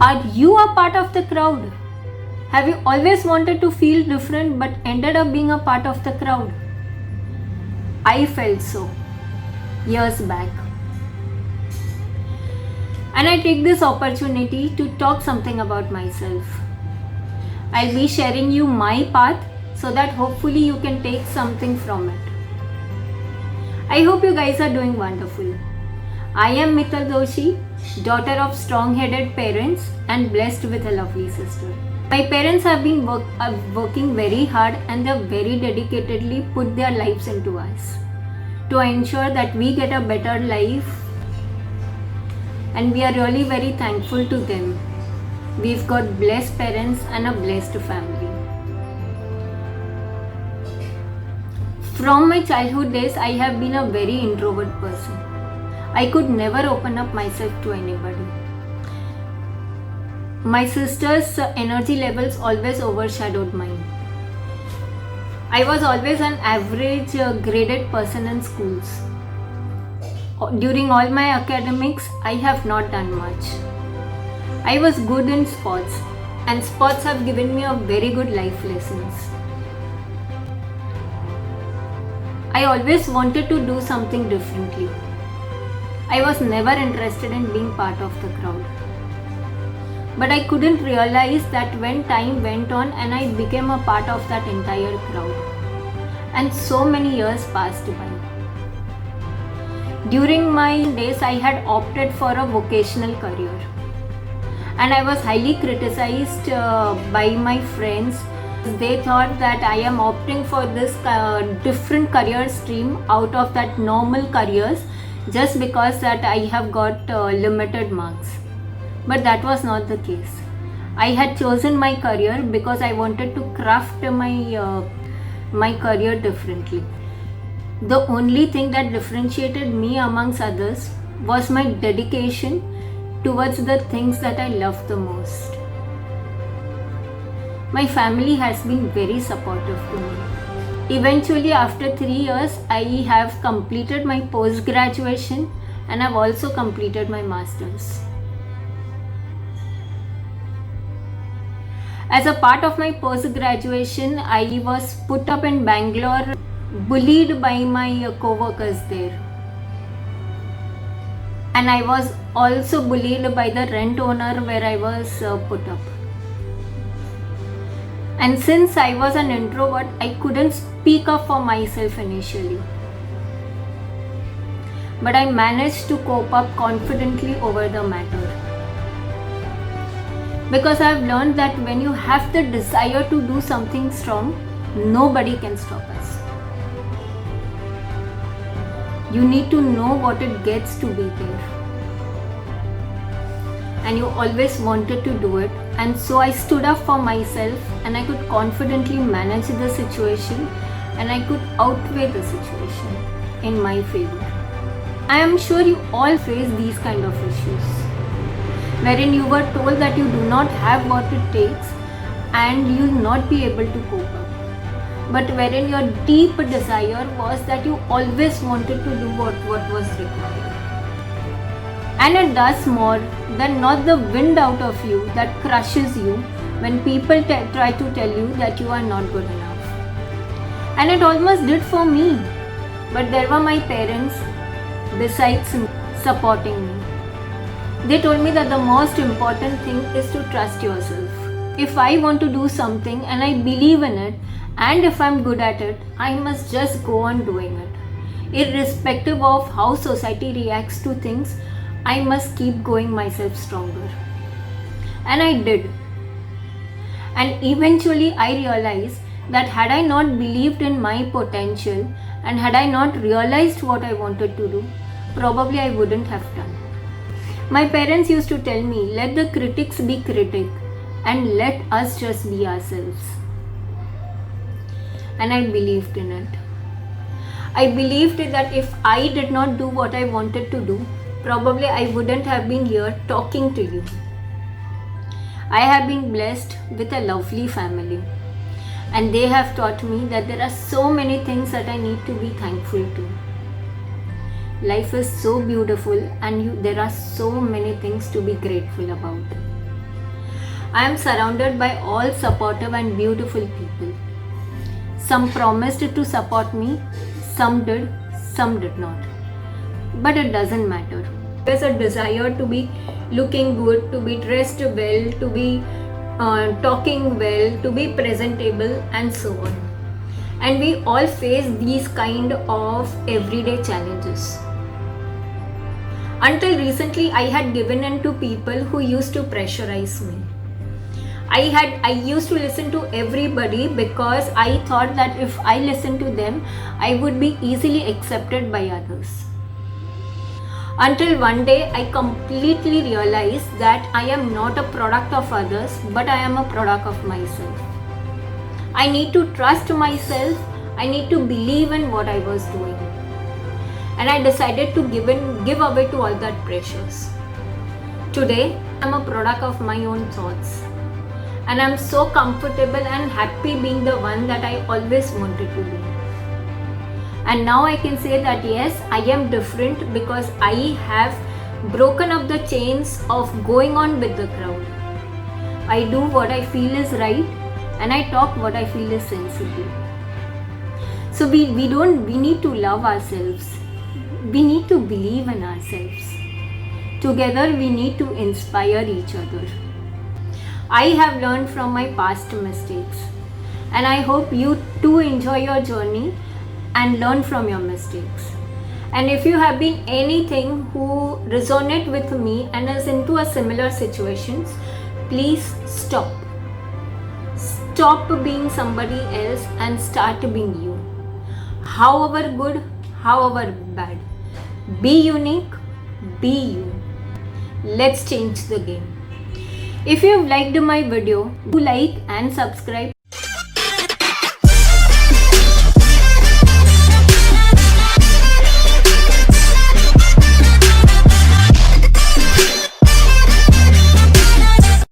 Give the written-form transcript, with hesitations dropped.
Are you a part of the crowd? Have you always wanted to feel different but ended up being a part of the crowd? I felt so years back. And I take this opportunity to talk something about myself. I'll be sharing you my path so that hopefully you can take something from it. I hope you guys are doing wonderful. I am Mittal Doshi, daughter of strong-headed parents and blessed with a lovely sister. My parents have been working very hard and they very dedicatedly put their lives into us to ensure that we get a better life, and we are really very thankful to them. We've got blessed parents and a blessed family. From my childhood days, I have been a very introvert person. I could never open up myself to anybody. My sister's energy levels always overshadowed mine. I was always an average graded person in schools. During all my academics, I have not done much. I was good in sports, and sports have given me a very good life lessons. I always wanted to do something differently. I was never interested in being part of the crowd. But I couldn't realize that when time went on and I became a part of that entire crowd. And so many years passed by. During my days, I had opted for a vocational career. And I was highly criticized by my friends. They thought that I am opting for this different career stream out of that normal careers just because that I have got limited marks. But that was not the case. I had chosen my career because I wanted to craft my career differently. The only thing that differentiated me amongst others was my dedication towards the things that I love the most. My family has been very supportive to me. Eventually, after 3 years, I have completed my post-graduation and I've also completed my master's. As a part of my post-graduation, I was put up in Bangalore, bullied by my co-workers there. And I was also bullied by the rent owner where I was put up. And since I was an introvert, I couldn't speak up for myself initially. But I managed to cope up confidently over the matter. Because I've learned that when you have the desire to do something strong, nobody can stop us. You need to know what it gets to be there. And you always wanted to do it. And so I stood up for myself and I could confidently manage the situation and I could outweigh the situation in my favor. I am sure you all face these kind of issues, wherein you were told that you do not have what it takes and you will not be able to cope up. But wherein your deep desire was that you always wanted to do what was required. And it does more than not the wind out of you that crushes you when people try to tell you that you are not good enough. And it almost did for me. But there were my parents besides supporting me. They told me that the most important thing is to trust yourself. If I want to do something and I believe in it, and if I'm good at it, I must just go on doing it. Irrespective of how society reacts to things, I must keep going myself stronger. And I did. And eventually I realized that had I not believed in my potential and had I not realized what I wanted to do, probably I wouldn't have done. My parents used to tell me, let the critics be critic and let us just be ourselves. And I believed in it. I believed that if I did not do what I wanted to do, probably I wouldn't have been here talking to you. I have been blessed with a lovely family, and they have taught me that there are so many things that I need to be thankful to. Life is so beautiful and there are so many things to be grateful about. I am surrounded by all supportive and beautiful people. Some promised to support me, some did not. But it doesn't matter. There's a desire to be looking good, to be dressed well, to be talking well, to be presentable, and so on. And we all face these kind of everyday challenges. Until recently, I had given in to people who used to pressurize me. I used to listen to everybody because I thought that if I listened to them, I would be easily accepted by others. Until one day I completely realized that I am not a product of others, but I am a product of myself. I need to trust myself, I need to believe in what I was doing. And I decided to give away to all that pressures. Today, I am a product of my own thoughts. And I am so comfortable and happy being the one that I always wanted to be. And now I can say that yes, I am different because I have broken up the chains of going on with the crowd. I do what I feel is right and I talk what I feel is sensible. So we need to love ourselves. We need to believe in ourselves. Together we need to inspire each other. I have learned from my past mistakes and I hope you too enjoy your journey and learn from your mistakes. And if you have been anything who resonate with me and is into a similar situations, please stop. Stop being somebody else and start being you. However good, however bad. Be unique, be you. Let's change the game. If you have liked my video, do like and subscribe